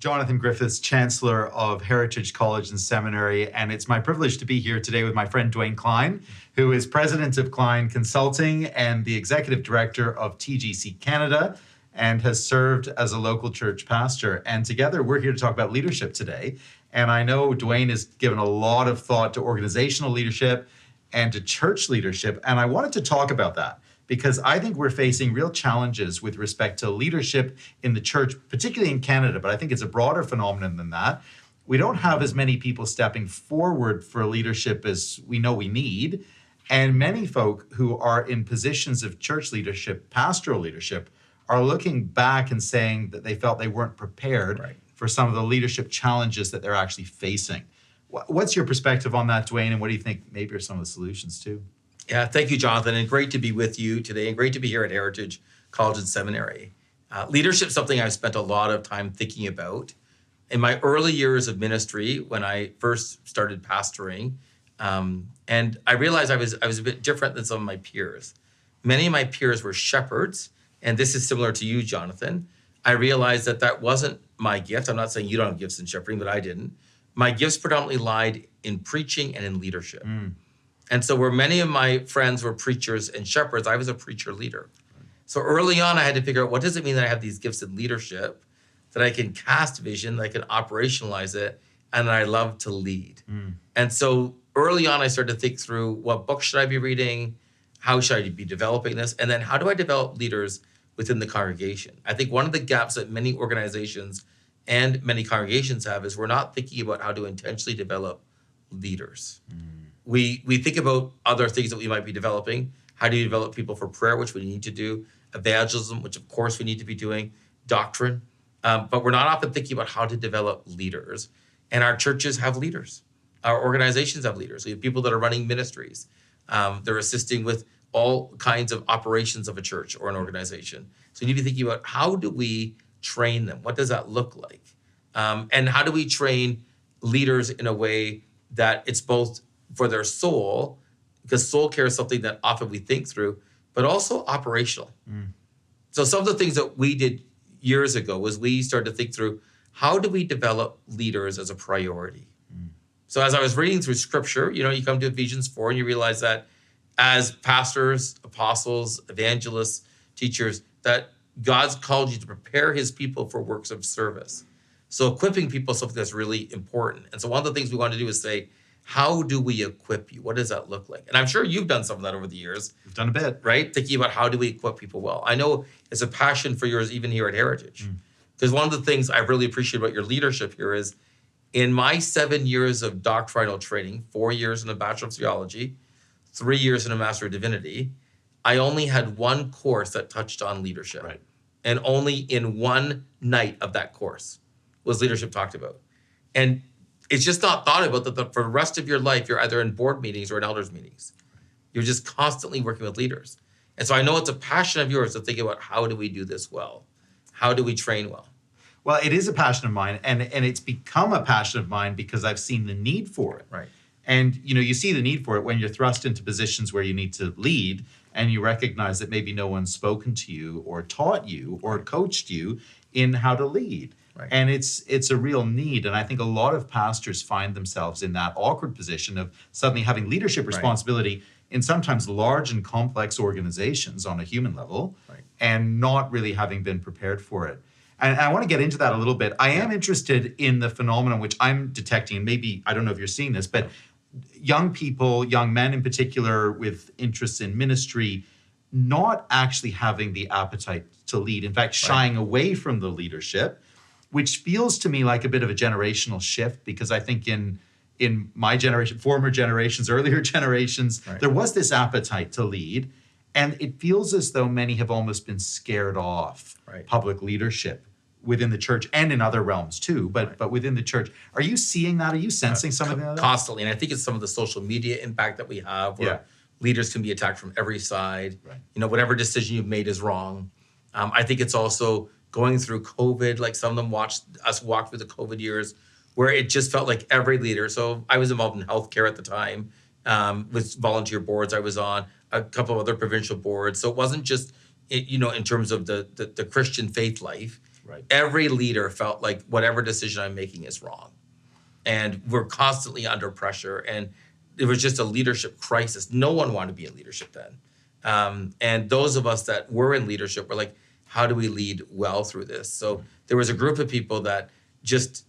Jonathan Griffiths, Chancellor of Heritage College and Seminary, and it's my privilege to be here today with my friend Dwayne Cline, who is President of Cline Consulting and the Executive Director of TGC Canada, and has served as a local church pastor. And together we're here to talk about leadership today. And I know Dwayne has given a lot of thought to organizational leadership and to church leadership, and I wanted to talk about that, because I think we're facing real challenges with respect to leadership in the church, particularly in Canada, but I think it's a broader phenomenon than that. We don't have as many people stepping forward for leadership as we know we need. And many folk who are in positions of church leadership, pastoral leadership, are looking back and saying that they felt they weren't prepared for some of the leadership challenges that they're actually facing. What's your perspective on that, Dwayne, and what do you think maybe are some of the solutions too? Yeah, thank you, Jonathan, and great to be with you today, and great to be here at Heritage College and Seminary. Leadership is something I've spent a lot of time thinking about. In my early years of ministry, when I first started pastoring, and I realized I was a bit different than some of my peers. Many of my peers were shepherds, and this is similar to you, Jonathan. I realized that wasn't my gift. I'm not saying you don't have gifts in shepherding, but I didn't. My gifts predominantly lied in preaching and in leadership. And so where many of my friends were preachers and shepherds, I was a preacher leader. So early on, I had to figure out, what does it mean that I have these gifts in leadership, that I can cast vision, that I can operationalize it, and that I love to lead. And so early on, I started to think through, what books should I be reading? How should I be developing this? And then how do I develop leaders within the congregation? I think one of the gaps that many organizations and many congregations have is we're not thinking about how to intentionally develop leaders. We think about other things that we might be developing. How do you develop people for prayer, which we need to do, evangelism, which of course we need to be doing, doctrine. But we're not often thinking about how to develop leaders. And our churches have leaders. Our organizations have leaders. We have people that are running ministries. They're assisting with all kinds of operations of a church or an organization. So you need to be thinking about, how do we train them? What does that look like? And how do we train leaders in a way that it's both for their soul, because soul care is something that often we think through, but also operational. So some of the things that we did years ago was we started to think through, how do we develop leaders as a priority? So as I was reading through scripture, you come to Ephesians 4 and you realize that as pastors, apostles, evangelists, teachers, that God's called you to prepare his people for works of service. So equipping people is something that's really important. And so one of the things we want to do is say, how do we equip you? What does that look like? And I'm sure you've done some of that over the years. We've done a bit. Right? Thinking about, how do we equip people well? I know it's a passion for yours even here at Heritage. Because one of the things I really appreciate about your leadership here is, in my 7 years of doctrinal training, 4 years in a Bachelor of Theology, 3 years in a Master of Divinity, I only had one course that touched on leadership. Right. And only in one night of that course was leadership talked about. And it's just not thought about that for the rest of your life, you're either in board meetings or in elders meetings. You're just constantly working with leaders. And so I know it's a passion of yours to think about, how do we do this well? How do we train well? Well, it is a passion of mine, and it's become a passion of mine because I've seen the need for it. Right. And, you see the need for it when you're thrust into positions where you need to lead, and you recognize that maybe no one's spoken to you or taught you or coached you in how to lead. Right. And it's a real need. And I think a lot of pastors find themselves in that awkward position of suddenly having leadership responsibility in sometimes large and complex organizations on a human level, and not really having been prepared for it. And I want to get into that a little bit. I am interested in the phenomenon which I'm detecting, and maybe, I don't know if you're seeing this, but young people, young men in particular, with interests in ministry, not actually having the appetite to lead. In fact, shying away from the leadership, which feels to me like a bit of a generational shift, because I think in my generation, former generations, earlier generations, there was this appetite to lead. And it feels as though many have almost been scared off public leadership within the church and in other realms too, but within the church. Are you seeing that? Are you sensing some of that? Constantly. And I think it's some of the social media impact that we have, where leaders can be attacked from every side. Whatever decision you've made is wrong. I think it's also going through COVID, like some of them watched us walk through the COVID years, where it just felt like every leader. So I was involved in healthcare at the time, with volunteer boards I was on, a couple of other provincial boards. So it wasn't just, in terms of the Christian faith life. Right. every leader felt like whatever decision I'm making is wrong. And we're constantly under pressure. And it was just a leadership crisis. No one wanted to be in leadership then. And those of us that were in leadership were like, how do we lead well through this? So there was a group of people that just,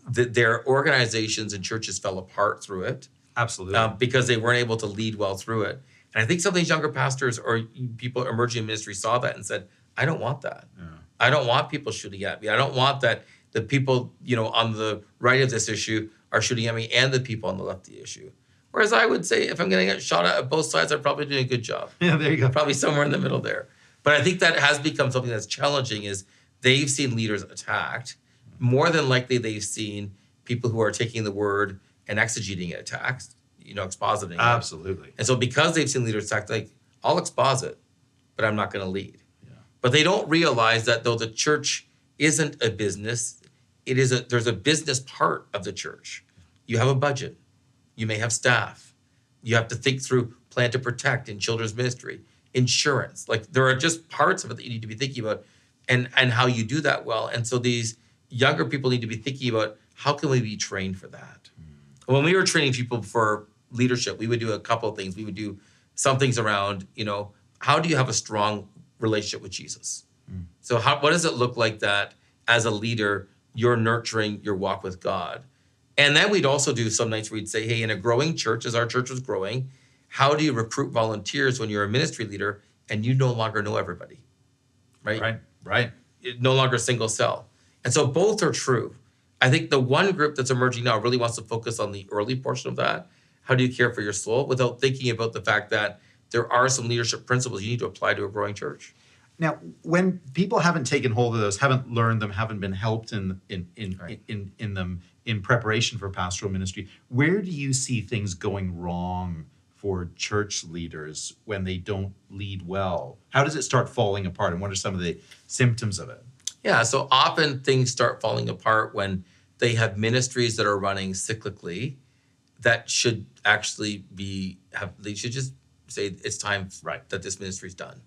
their organizations and churches fell apart through it. Absolutely. Because they weren't able to lead well through it. And I think some of these younger pastors or people emerging in ministry saw that and said, I don't want that. Yeah. I don't want people shooting at me. I don't want that the people, on the right of this issue are shooting at me and the people on the left of the issue. Whereas I would say if I'm going to get shot at both sides, I'm probably doing a good job. Yeah, there you go. Probably somewhere in the middle there. But I think that has become something that's challenging is they've seen leaders attacked. More than likely, they've seen people who are taking the word and exegeting it attacked, expositing it. Absolutely. And so because they've seen leaders attacked, like, I'll exposit, but I'm not going to lead. Yeah. But they don't realize that though the church isn't a business, there's a business part of the church. You have a budget. You may have staff. You have to think through plan to protect in children's ministry, insurance. Like there are just parts of it that you need to be thinking about and how you do that well. And so these younger people need to be thinking about how can we be trained for that? When we were training people for leadership, we would do a couple of things. We would do some things around, how do you have a strong relationship with Jesus? So what does it look like that as a leader, you're nurturing your walk with God? And then we'd also do some nights where we'd say, hey, in a growing church, as our church was growing, how do you recruit volunteers when you're a ministry leader and you no longer know everybody, right? Right. No longer single cell. And so both are true. I think the one group that's emerging now really wants to focus on the early portion of that. How do you care for your soul without thinking about the fact that there are some leadership principles you need to apply to a growing church? Now, when people haven't taken hold of those, haven't learned them, haven't been helped in them in preparation for pastoral ministry, where do you see things going wrong for church leaders when they don't lead well? How does it start falling apart, and what are some of the symptoms of it? Yeah, so often things start falling apart when they have ministries that are running cyclically that should actually they should just say it's time that this ministry's done.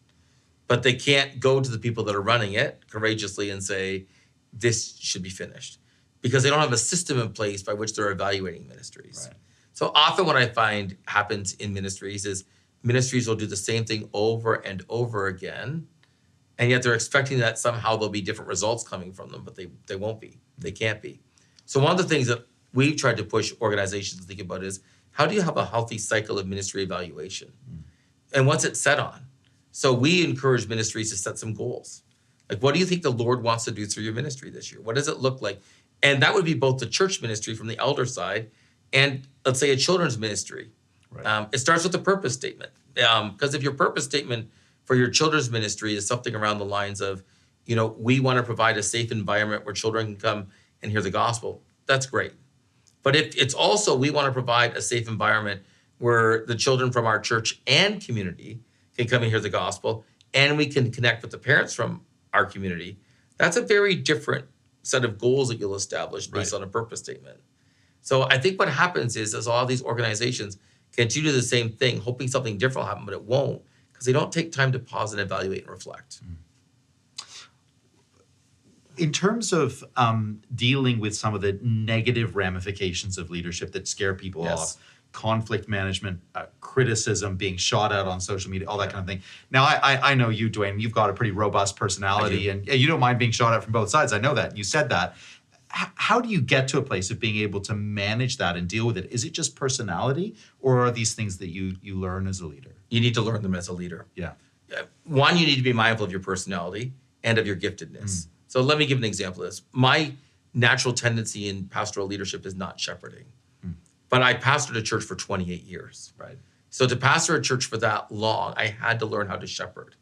But they can't go to the people that are running it courageously and say, this should be finished. Because they don't have a system in place by which they're evaluating ministries. Right. So often what I find happens in ministries is ministries will do the same thing over and over again, and yet they're expecting that somehow there'll be different results coming from them, but they won't be. They can't be. So one of the things that we've tried to push organizations to think about is, how do you have a healthy cycle of ministry evaluation? And what's it set on? So we encourage ministries to set some goals. Like, what do you think the Lord wants to do through your ministry this year? What does it look like? And that would be both the church ministry from the elder side and, let's say, a children's ministry. Right. It starts with a purpose statement. Because if your purpose statement for your children's ministry is something around the lines of, we want to provide a safe environment where children can come and hear the gospel, that's great. But if it's also, we want to provide a safe environment where the children from our church and community can come and hear the gospel, and we can connect with the parents from our community, that's a very different set of goals that you'll establish based on a purpose statement. So I think what happens is all these organizations continue to do the same thing, hoping something different will happen, but it won't, because they don't take time to pause and evaluate and reflect. In terms of dealing with some of the negative ramifications of leadership that scare people off, conflict management, criticism, being shot out on social media, all that kind of thing. Now, I know you, Dwayne, you've got a pretty robust personality, and you don't mind being shot at from both sides. I know that. You said that. How do you get to a place of being able to manage that and deal with it? Is it just personality, or are these things that you learn as a leader? You need to learn them as a leader. Yeah. One, you need to be mindful of your personality and of your giftedness. So let me give an example of this. My natural tendency in pastoral leadership is not shepherding. But I pastored a church for 28 years. Right. So to pastor a church for that long, I had to learn how to shepherd.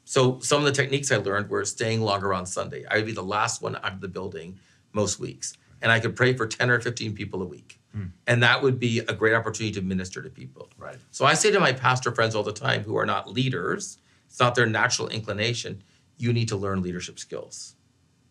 So some of the techniques I learned were staying longer on Sunday. I would be the last one out of the building most weeks. And I could pray for 10 or 15 people a week. And that would be a great opportunity to minister to people. Right. So I say to my pastor friends all the time who are not leaders, it's not their natural inclination, you need to learn leadership skills.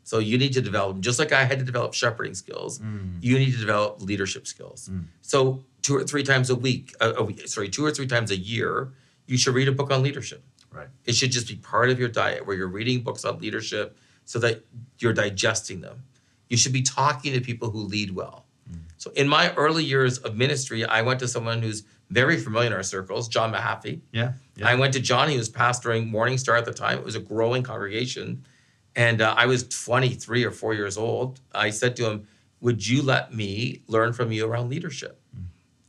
So you need to develop, just like I had to develop shepherding skills, you need to develop leadership skills. So 2 or 3 times a week, 2 or 3 times a year, you should read a book on leadership. Right. It should just be part of your diet where you're reading books on leadership, so that you're digesting them. You should be talking to people who lead well. So in my early years of ministry, I went to someone who's very familiar in our circles, John Mahaffey. Yeah. I went to Johnny, who was pastoring Morning Star at the time. It was a growing congregation. And I was 23 or 4 years old. I said to him, would you let me learn from you around leadership?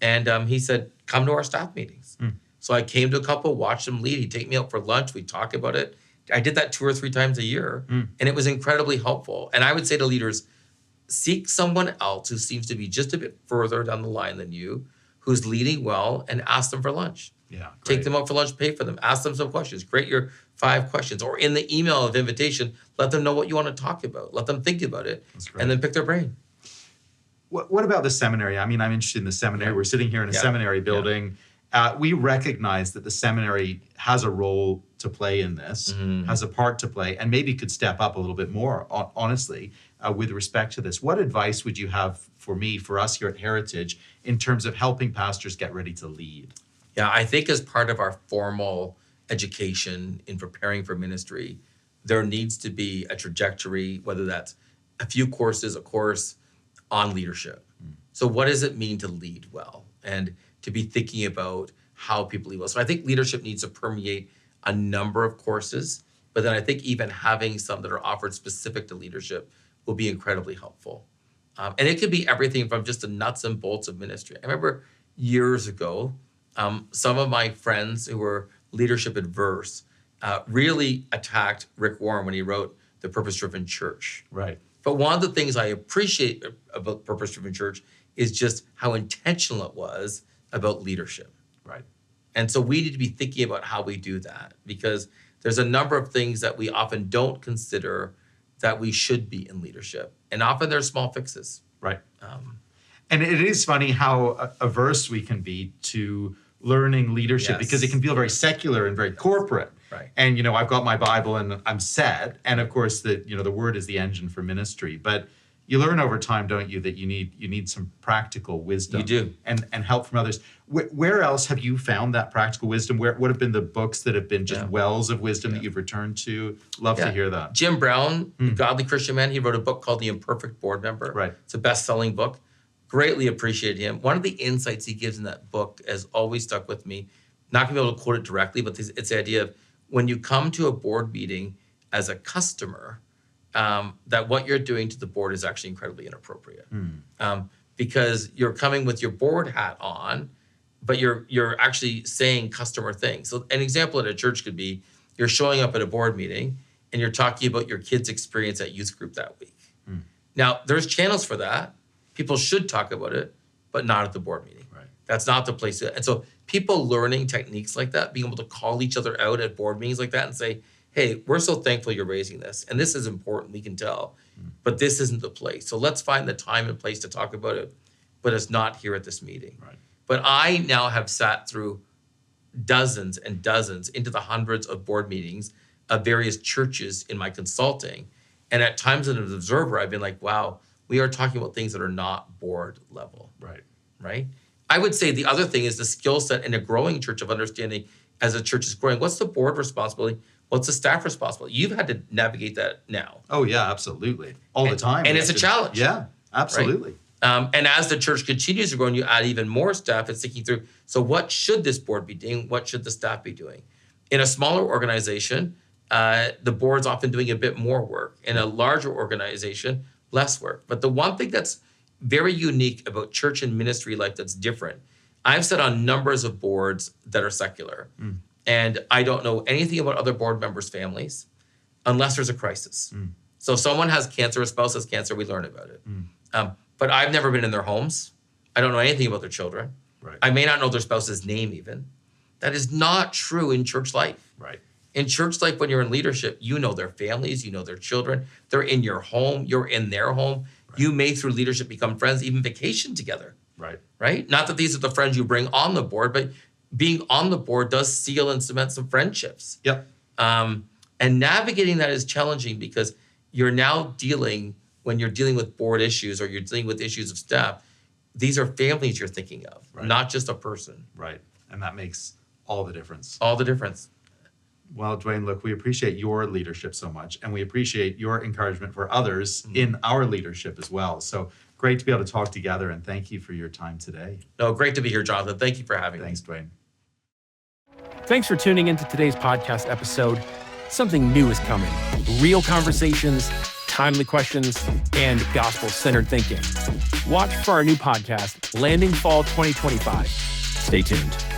And he said, come to our staff meetings. So I came to a couple, watched them lead. He'd take me out for lunch. We'd talk about it. I did that 2 or 3 times a year. And it was incredibly helpful. And I would say to leaders, seek someone else who seems to be just a bit further down the line than you, who's leading well, and ask them for lunch. Yeah, take them out for lunch, pay for them, ask them some questions, create your 5 questions. Or in the email of invitation, let them know what you want to talk about. Let them think about it, and then pick their brain. What about the seminary? I mean, I'm interested in the seminary. We're sitting here in a seminary building. We recognize that the seminary has a role to play in this, has a part to play, and maybe could step up a little bit more, honestly, with respect to this. What advice would you have for me, for us here at Heritage, in terms of helping pastors get ready to lead? Yeah, I think as part of our formal education in preparing for ministry, there needs to be a trajectory, whether that's a few courses, a course on leadership. So what does it mean to lead well? And to be thinking about how people lead well. So I think leadership needs to permeate a number of courses, but then I think even having some that are offered specific to leadership will be incredibly helpful. And it could be everything from just the nuts and bolts of ministry. I remember years ago, some of my friends who were leadership adverse really attacked Rick Warren when he wrote The Purpose-Driven Church. Right. But one of the things I appreciate about Purpose-Driven Church is just how intentional it was about leadership. Right. And so we need to be thinking about how we do that, because there's a number of things that we often don't consider that we should be in leadership. And often there's small fixes. Right. And it is funny how averse we can be to learning leadership because it can feel very secular and very corporate. Right. And, you know, I've got my Bible and I'm set. And of course, the word is the engine for ministry. But you learn over time, don't you, that you need some practical wisdom. You do. And help from others. Where else have you found that practical wisdom? What have been the books that have been just wells of wisdom that you've returned to? Love to hear that. Jim Brown, godly Christian man, he wrote a book called The Imperfect Board Member. Right. It's a best-selling book. Greatly appreciate him. One of the insights he gives in that book has always stuck with me. Not going to be able to quote it directly, but it's the idea of when you come to a board meeting as a customer, that what you're doing to the board is actually incredibly inappropriate. Because you're coming with your board hat on, but you're actually saying customer things. So an example at a church could be you're showing up at a board meeting and you're talking about your kid's experience at youth group that week. Now, there's channels for that. People should talk about it, but not at the board meeting. Right. That's not the place to. And so people learning techniques like that, being able to call each other out at board meetings like that and say, hey, we're so thankful you're raising this. And this is important, we can tell, but this isn't the place. So let's find the time and place to talk about it, but it's not here at this meeting. Right. But I now have sat through dozens and dozens, into the hundreds of board meetings of various churches in my consulting. And at times as an observer, I've been like, wow, we are talking about things that are not board level. Right? I would say the other thing is the skill set in a growing church of understanding as a church is growing. What's the board responsibility? What's the staff responsibility? You've had to navigate that now. Oh, yeah, absolutely. All the time. And it's a challenge. Yeah, absolutely. Right? And as the church continues to grow and you add even more staff, it's thinking through, so what should this board be doing? What should the staff be doing? In a smaller organization, the board's often doing a bit more work. In a larger organization, less work. But the one thing that's very unique about church and ministry life that's different, I've sat on numbers of boards that are secular. And I don't know anything about other board members' families unless there's a crisis. So if someone has cancer, a spouse has cancer, we learn about it. But I've never been in their homes. I don't know anything about their children. Right. I may not know their spouse's name even. That is not true in church life. Right. In church life, when you're in leadership, you know their families, you know their children. They're in your home. You're in their home. Right. You may, through leadership, become friends, even vacation together. Right? Not that these are the friends you bring on the board, but being on the board does seal and cement some friendships. Yep. And navigating that is challenging because you're now when you're dealing with board issues or you're dealing with issues of staff, these are families you're thinking of, not just a person. Right. And that makes all the difference. All the difference. Well, Dwayne, look, we appreciate your leadership so much, and we appreciate your encouragement for others in our leadership as well. So great to be able to talk together, and thank you for your time today. No, great to be here, Jonathan. Thank you for having me. Thanks, Dwayne. Thanks for tuning into today's podcast episode. Something new is coming. Real conversations, timely questions, and gospel-centered thinking. Watch for our new podcast, Landing Fall 2025. Stay tuned.